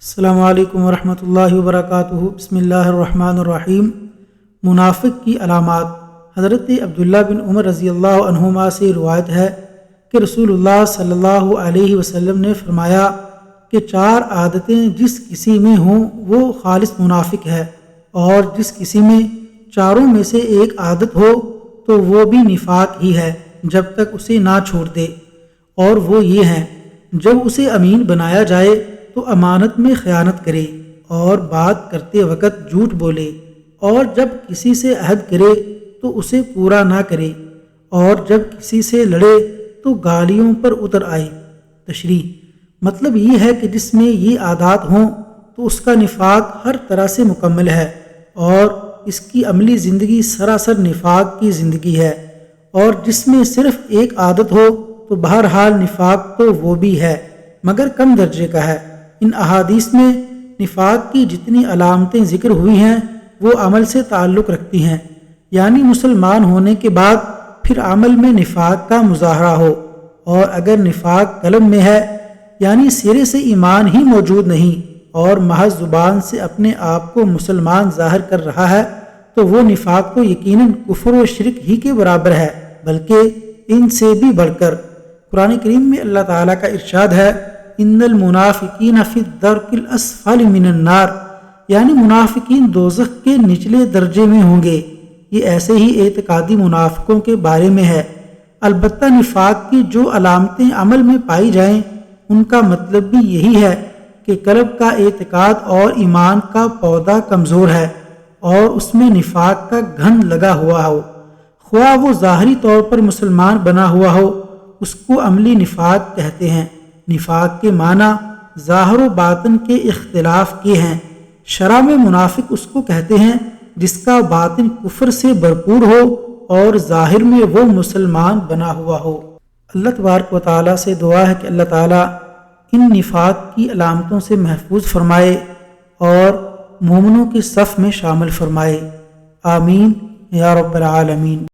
السلام علیکم ورحمۃ اللہ وبرکاتہ۔ بسم اللہ الرحمن الرحیم۔ منافق کی علامات۔ حضرت عبداللہ بن عمر رضی اللہ عنہما سے روایت ہے کہ رسول اللہ صلی اللہ علیہ وسلم نے فرمایا کہ 4 عادتیں جس کسی میں ہوں وہ خالص منافق ہے، اور جس کسی میں چاروں میں سے ایک عادت ہو تو وہ بھی نفاق ہی ہے جب تک اسے نہ چھوڑ دے، اور وہ یہ ہیں: جب اسے امین بنایا جائے تو امانت میں خیانت کرے، اور بات کرتے وقت جھوٹ بولے، اور جب کسی سے عہد کرے تو اسے پورا نہ کرے، اور جب کسی سے لڑے تو گالیوں پر اتر آئے۔ تشریح: مطلب یہ ہے کہ جس میں یہ عادات ہوں تو اس کا نفاق ہر طرح سے مکمل ہے، اور اس کی عملی زندگی سراسر نفاق کی زندگی ہے، اور جس میں صرف ایک عادت ہو تو بہرحال نفاق تو وہ بھی ہے مگر کم درجے کا ہے۔ ان احادیث میں نفاق کی جتنی علامتیں ذکر ہوئی ہیں وہ عمل سے تعلق رکھتی ہیں، یعنی مسلمان ہونے کے بعد پھر عمل میں نفاق کا مظاہرہ ہو، اور اگر نفاق قلب میں ہے یعنی سرے سے ایمان ہی موجود نہیں اور محض زبان سے اپنے آپ کو مسلمان ظاہر کر رہا ہے تو وہ نفاق تو یقیناً کفر و شرک ہی کے برابر ہے، بلکہ ان سے بھی بڑھ کر۔ قرآن کریم میں اللہ تعالیٰ کا ارشاد ہے: ان المنافقین فی الدرک الاسفل من النار، یعنی منافقین دوزخ کے نچلے درجے میں ہوں گے۔ یہ ایسے ہی اعتقادی منافقوں کے بارے میں ہے۔ البتہ نفاق کی جو علامتیں عمل میں پائی جائیں ان کا مطلب بھی یہی ہے کہ قلب کا اعتقاد اور ایمان کا پودا کمزور ہے اور اس میں نفاق کا گھن لگا ہوا ہو، خواہ وہ ظاہری طور پر مسلمان بنا ہوا ہو، اس کو عملی نفاق کہتے ہیں۔ نفاق کے معنی ظاہر و باطن کے اختلاف کے ہیں۔ شرع میں منافق اس کو کہتے ہیں جس کا باطن کفر سے بھرپور ہو اور ظاہر میں وہ مسلمان بنا ہوا ہو۔ اللہ تبارک و تعالیٰ سے دعا ہے کہ اللہ تعالیٰ ان نفاق کی علامتوں سے محفوظ فرمائے اور مومنوں کی صف میں شامل فرمائے۔ آمین یا رب العالمین۔